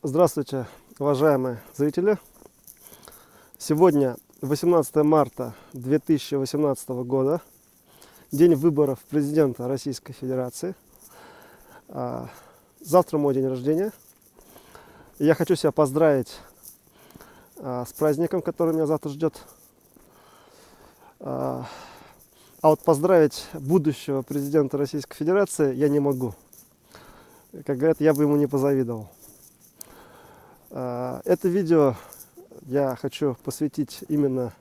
Здравствуйте, уважаемые зрители! Сегодня 18 марта 2018 года, день выборов президента Российской Федерации. Завтра мой день рождения. Я хочу себя поздравить с праздником, который меня завтра ждет. А вот поздравить будущего президента Российской Федерации я не могу. Как говорят, я бы ему не позавидовал. Это видео я хочу посвятить именно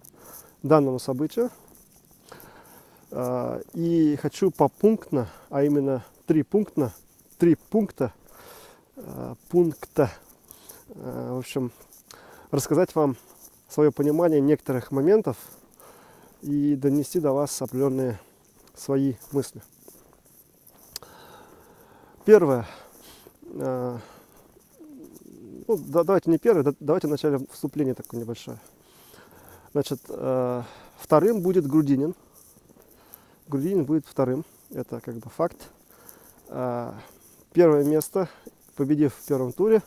данному событию. И хочу попунктно, а именно три пункта, в общем, рассказать вам свое понимание некоторых моментов и донести до вас определенные свои мысли. Первое. Давайте не первое, давайте вначале вступление такое небольшое. Значит, вторым будет Грудинин. Грудинин будет вторым, это как бы факт. Первое место, победив в первом туре,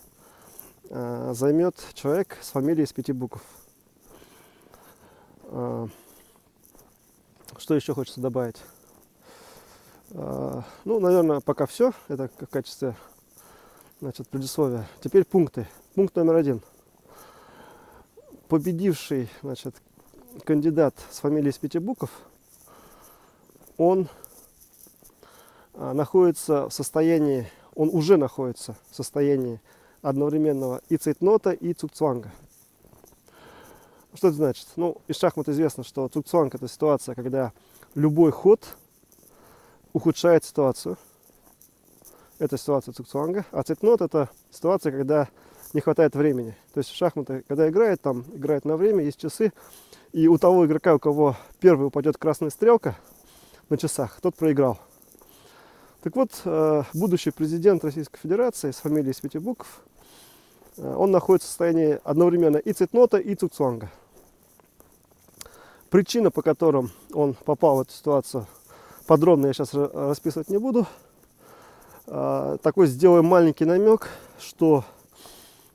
займет человек с фамилией с 5 букв. Что еще хочется добавить? Наверное, пока все. Это в качестве, предисловия. Теперь пункты. Пункт номер 1. Победивший, кандидат с фамилией с 5 букв, он находится в состоянии, он уже находится в состоянии одновременного и цейтнота, и цугцванга. Что это значит? Из шахмат известно, что цугцванг — это ситуация, когда любой ход ухудшает ситуацию. Это ситуация цугцванга. А цейтнот — это ситуация, когда не хватает времени. То есть в шахматы, когда играют, там играют на время, есть часы. И у того игрока, у кого первый упадет красная стрелка на часах, тот проиграл. Так вот, будущий президент Российской Федерации с фамилией с 5 букв, он находится в состоянии одновременно и цейтнота, и цугцванга. Причина, по которым он попал в эту ситуацию, подробно я сейчас расписывать не буду. Такой сделаем маленький намек, что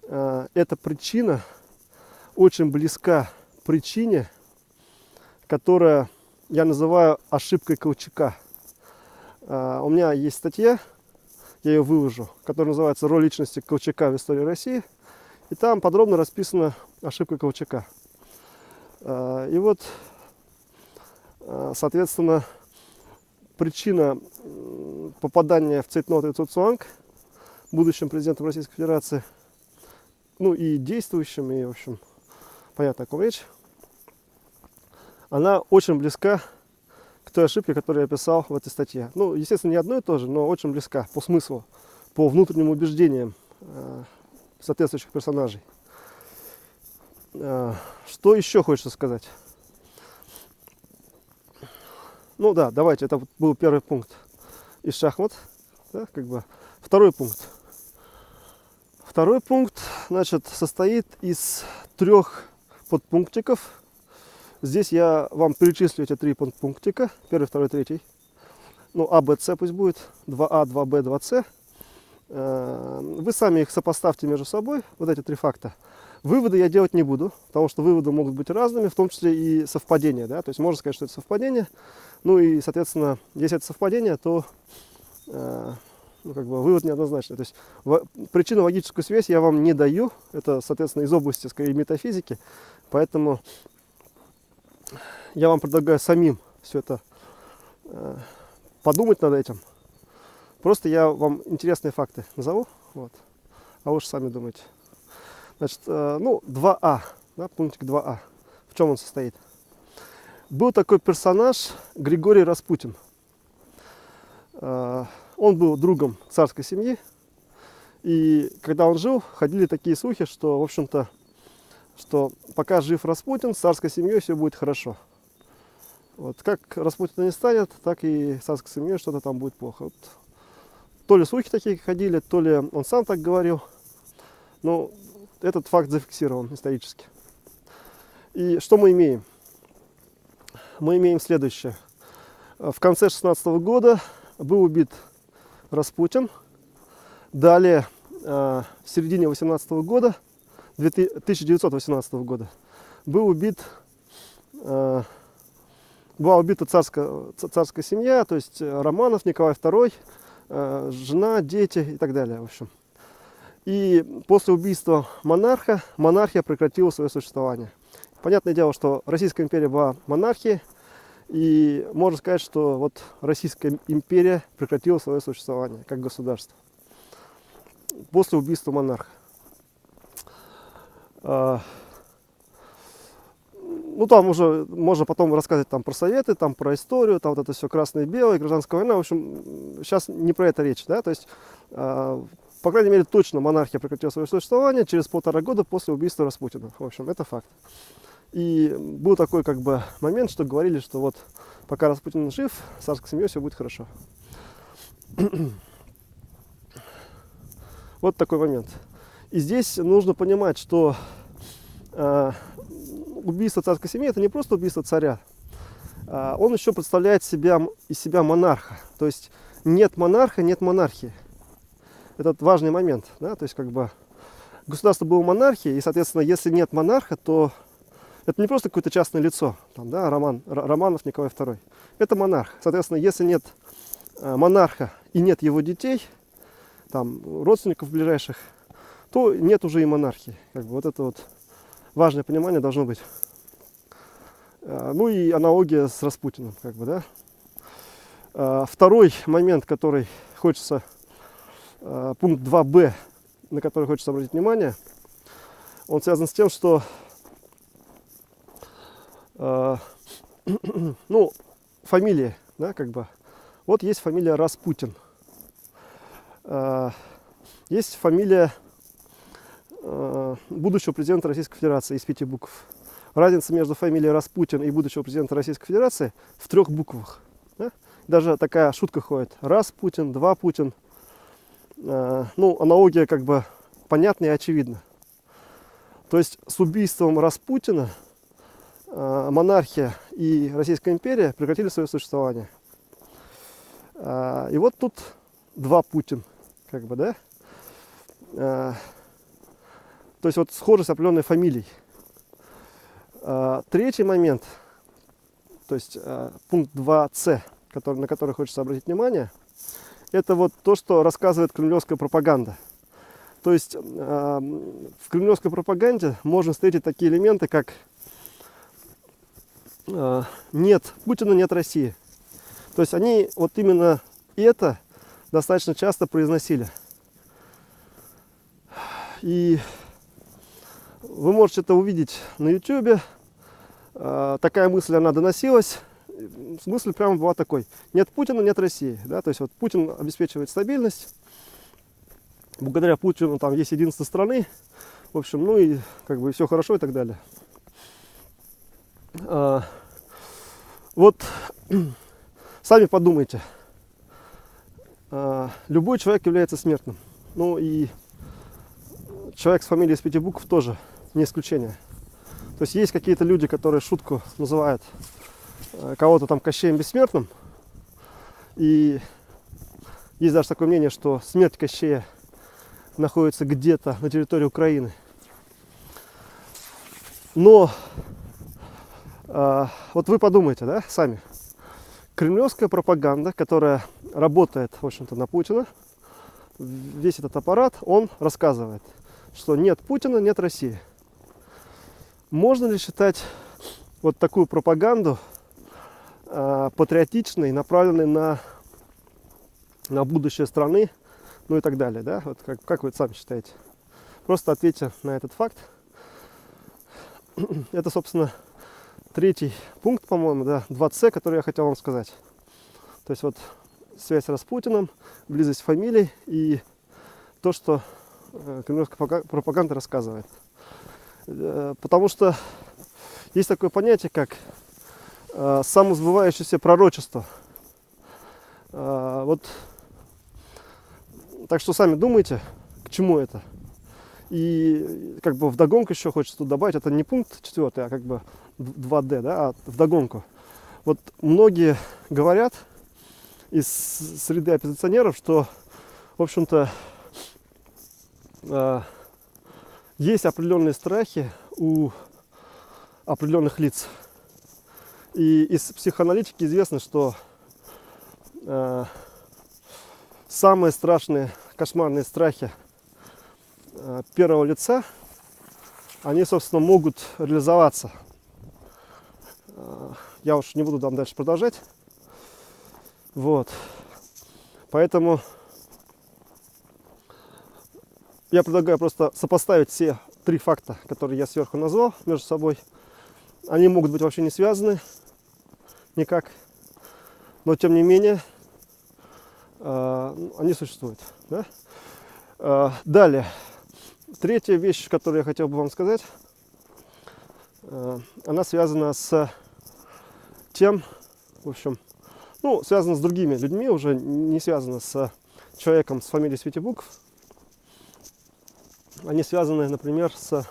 эта причина очень близка причине, которая я называю ошибкой Колчака. У меня есть статья, я ее выложу, которая называется «Роль личности Колчака в истории России». И там подробно расписана ошибка Колчака. И вот, соответственно, причина попадания в цейтнот и цугцванг будущим президентом Российской Федерации, и действующим, и, в общем, понятно, о ком речь, она очень близка к той ошибке, которую я описал в этой статье. Естественно, не одно и то же, но очень близка по смыслу, по внутренним убеждениям соответствующих персонажей. Что еще хочется сказать? Давайте, это был первый пункт из шахмат. Да, Второй пункт. Второй пункт, состоит из 3 подпунктиков. Здесь я вам перечислю эти 3 подпунктика. Первый, второй, третий. А, Б, С пусть будет. 2А, 2Б, 2С. Вы сами их сопоставьте между собой, вот эти 3 факта. Выводы я делать не буду, потому что выводы могут быть разными, в том числе и совпадения. Да? То есть можно сказать, что это совпадение. И, соответственно, если это совпадение, то вывод неоднозначный. То есть причинно-логическую связь я вам не даю. Это, соответственно, из области, скорее, метафизики. Поэтому я вам предлагаю самим все это подумать над этим. Просто я вам интересные факты назову, а вы уж сами думаете. 2А, да, пунктик 2А. В чем он состоит? Был такой персонаж Григорий Распутин. Он был другом царской семьи. И когда он жил, ходили такие слухи, что, в общем-то, что пока жив Распутин, с царской семьей все будет хорошо. Как Распутина не станет, так и с царской семьей что-то там будет плохо. То ли слухи такие ходили, то ли он сам так говорил. Но этот факт зафиксирован исторически. И что мы имеем? Мы имеем следующее. В конце 16 года был убит Распутин. Далее в середине 1918 года была убита царская семья, то есть Романов, Николай II, жена, дети и так далее, в общем. И после убийства монарха монархия прекратила свое существование. Понятное дело, что Российская империя была монархией, и можно сказать, что вот Российская империя прекратила свое существование как государство после убийства монарха. Ну, там уже можно потом рассказывать там про советы, там про историю, там вот это все красное и белое, гражданская война. В общем, сейчас не про это речь, да, то есть, по крайней мере, точно монархия прекратила свое существование через 1,5 года после убийства Распутина. В общем, это факт. И был такой как бы момент, что говорили, что вот пока Распутин жив, с царской семьей все будет хорошо. Вот такой момент. И здесь нужно понимать, что убийство царской семьи — это не просто убийство царя. Он еще представляет из себя монарха. То есть нет монарха, нет монархии. Это важный момент. Да? То есть как бы государство было монархией, и, соответственно, если нет монарха, то это не просто какое-то частное лицо, там, да, Романов Николай II. Это монарх. Соответственно, если нет монарха и нет его детей, там, родственников ближайших, то нет уже и монархии. Как бы вот это вот важное понимание должно быть. Ну и аналогия с Распутиным, как бы, да. Второй момент, который хочется, пункт 2б, на который хочется обратить внимание, он связан с тем, что ну, фамилия, да, как бы. Вот есть фамилия Распутин. Есть фамилия будущего президента Российской Федерации из 5 букв. Разница между фамилией Распутин и будущего президента Российской Федерации в 3 буквах. Да? Даже такая шутка ходит. Распутин, 2 Путин. Ну, аналогия как бы понятна и очевидна. То есть с убийством Распутина монархия и Российская империя прекратили свое существование. И вот тут 2 Путин, как бы, да? То есть вот схожесть определенной фамилией. Третий момент, то есть пункт 2c, на который хочется обратить внимание, это вот то, что рассказывает кремлевская пропаганда. То есть в кремлевской пропаганде можно встретить такие элементы, как нет Путина, нет России. То есть они вот именно это достаточно часто произносили. И вы можете это увидеть на YouTube. Такая мысль, она доносилась. Мысль прямо была такой: нет Путина, нет России. Да? То есть вот Путин обеспечивает стабильность. Благодаря Путину там есть единство страны. В общем, ну и как бы все хорошо и так далее. Вот сами подумайте. Любой человек является смертным. Ну и человек с фамилией из 5 букв тоже не исключение. То есть есть какие-то люди, которые шутку называют кого-то там Кощеем Бессмертным. И есть даже такое мнение, что смерть Кощея находится где-то на территории Украины. Но вот вы подумайте, да, сами. Кремлевская пропаганда, которая работает, в общем-то, на Путина, весь этот аппарат, он рассказывает, что нет Путина, нет России. Можно ли считать вот такую пропаганду патриотичной, направленной на будущее страны, ну и так далее, да? Вот как вы сами считаете? Просто ответьте на этот факт. Это, собственно, третий пункт, по-моему, да, 2c, который я хотел вам сказать. То есть вот связь с Распутиным, близость фамилий и то, что кремлевская пропаганда рассказывает. Потому что есть такое понятие, как самосбывающееся пророчество. Вот, так что сами думайте, к чему это. И как бы вдогонку еще хочется тут добавить, это не пункт 4, а как бы 2D, да, а вдогонку. Вот многие говорят из среды оппозиционеров, что, в общем-то, есть определенные страхи у определенных лиц. И из психоаналитики известно, что самые страшные, кошмарные страхи первого лица, они, собственно, могут реализоваться. Я уж не буду там дальше продолжать. Вот. Поэтому я предлагаю просто сопоставить все три факта, которые я сверху назвал, между собой. Они могут быть вообще не связаны никак, но тем не менее они существуют. Да? Далее, третья вещь, которую я хотел бы вам сказать, она связана с тем, в общем, ну, связана с другими людьми, уже не связана с человеком с фамилией в виде букв. Они связаны, например, с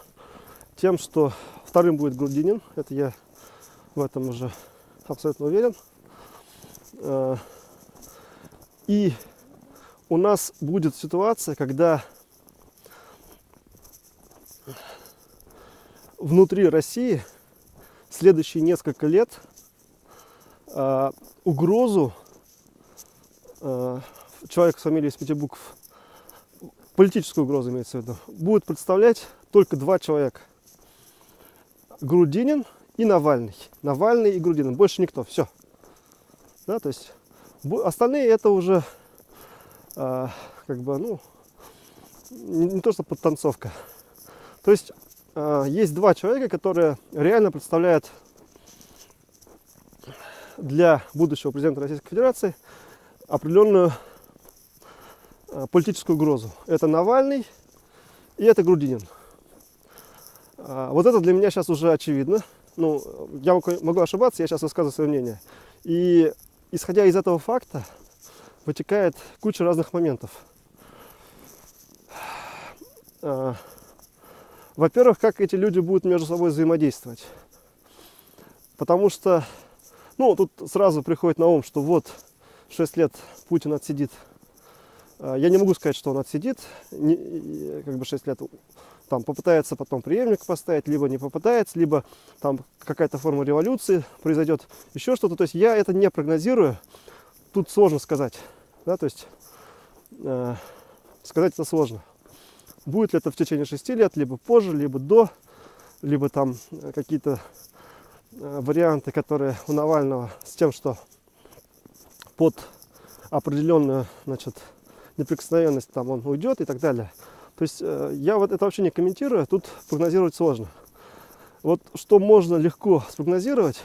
тем, что вторым будет Грудинин. Это я в этом уже абсолютно уверен. И у нас будет ситуация, когда внутри России следующие несколько лет угрозу человека с фамилией из 5 букв, политическую угрозу имеется в виду, будет представлять только два человека. Грудинин и Навальный. Навальный и Грудинин. Больше никто. Все. Да, то есть остальные это уже как бы, ну, не то, что подтанцовка. То есть есть два человека, которые реально представляют для будущего президента Российской Федерации определенную политическую угрозу. Это Навальный и это Грудинин. Вот это для меня сейчас уже очевидно. Ну, я могу ошибаться, я сейчас высказываю свое мнение. И исходя из этого факта, вытекает куча разных моментов. Во-первых, как эти люди будут между собой взаимодействовать. Потому что, ну, тут сразу приходит на ум, что вот 6 лет Путин отсидит. Я не могу сказать, что он отсидит, как бы 6 лет там попытается потом преемник поставить, либо не попытается, либо там какая-то форма революции произойдет, еще что-то. То есть я это не прогнозирую, тут сложно сказать, да, то есть сказать это сложно. Будет ли это в течение 6 лет, либо позже, либо до, либо там какие-то варианты, которые у Навального с тем, что под определенную, значит, неприкосновенность там он уйдет и так далее. То есть я вот это вообще не комментирую, тут прогнозировать сложно. Вот что можно легко спрогнозировать,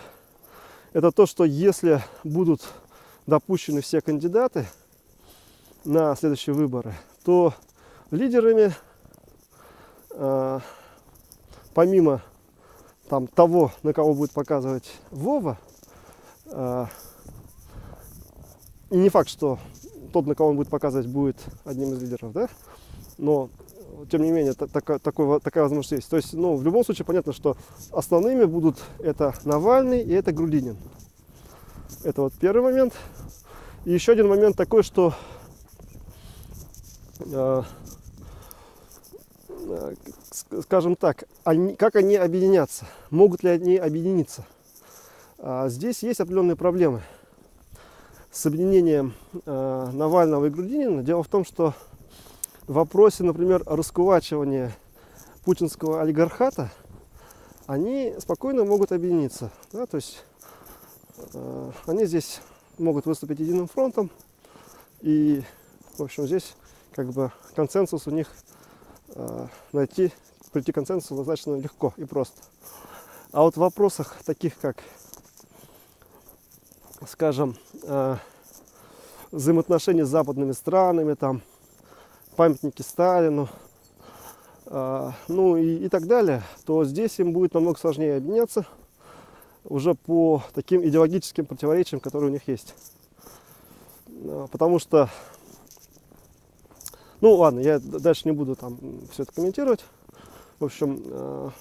это то, что если будут допущены все кандидаты на следующие выборы, то лидерами, помимо там того, на кого будет показывать Вова, и не факт, что тот, на кого он будет показывать, будет одним из лидеров, да? Но, тем не менее, такая возможность есть. То есть, ну, в любом случае, понятно, что основными будут это Навальный и это Грудинин. Это вот первый момент. И еще один момент такой, что скажем так, как они объединятся? Могут ли они объединиться? Здесь есть определенные проблемы с объединением Навального и Грудинина. Дело в том, что в вопросе, например, раскулачивания путинского олигархата они спокойно могут объединиться. Да? То есть они здесь могут выступить единым фронтом. И, в общем, здесь как бы консенсус у них прийти к консенсусу достаточно легко и просто. А вот в вопросах таких, как, скажем, взаимоотношения с западными странами, там, памятники Сталину, ну и так далее, то здесь им будет намного сложнее объединяться уже по таким идеологическим противоречиям, которые у них есть. Потому что, ну ладно, я дальше не буду там все это комментировать. В общем,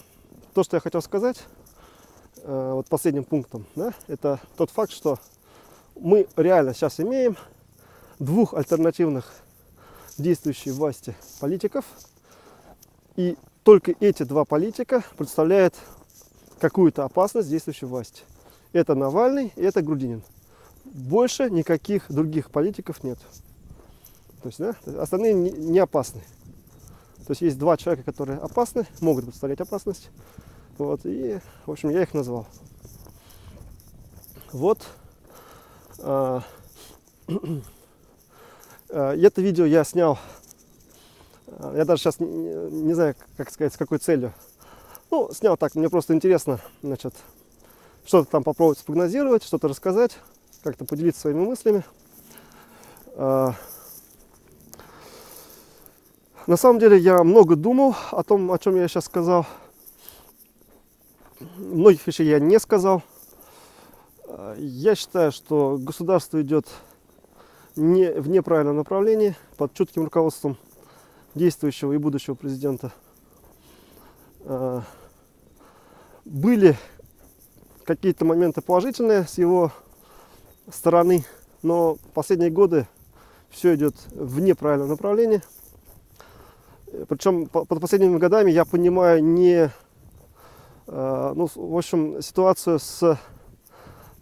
то, что я хотел сказать, вот последним пунктом, да, это тот факт, что мы реально сейчас имеем двух альтернативных действующей власти политиков, И только эти два политика представляют какую-то опасность действующей власти. Это Навальный и это Грудинин. Больше никаких других политиков нет. То есть, да, остальные не опасны. То есть есть два человека, которые опасны, могут представлять опасность. Вот, и, в общем, я их назвал. Вот. Это видео я снял. Я даже сейчас не знаю, как сказать, с какой целью. Ну, снял так, мне просто интересно, значит, что-то там попробовать спрогнозировать, что-то рассказать, как-то поделиться своими мыслями. На самом деле я много думал о том, о чем я сейчас сказал. Многих вещей я не сказал. Я считаю, что государство идет в неправильном направлении, под чутким руководством действующего и будущего президента. Были какие-то моменты положительные с его стороны, но последние годы все идет в неправильном направлении. Причем под последними годами я понимаю в общем, ситуацию с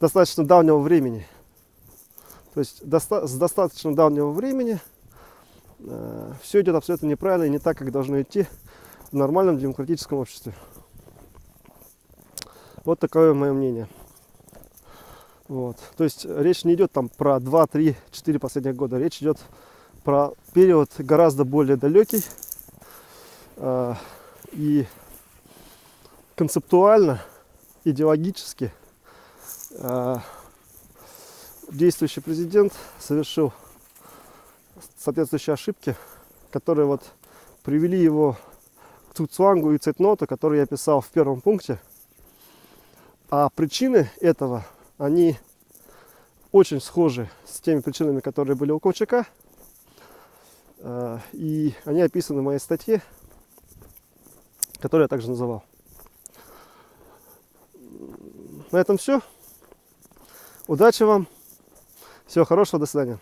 достаточно давнего времени. То есть с достаточно давнего времени все идет абсолютно неправильно и не так, как должно идти в нормальном демократическом обществе. Вот такое мое мнение. Вот. То есть речь не идет там про 2, 3, 4 последних года. Речь идет про период гораздо более далекий. И концептуально, идеологически действующий президент совершил соответствующие ошибки, которые вот привели его к цугцвангу и цейтноту, которые я писал в первом пункте. А причины этого, они очень схожи с теми причинами, которые были у Колчака. И они описаны в моей статье, которую я также называл. На этом все. Удачи вам. Всего хорошего. До свидания.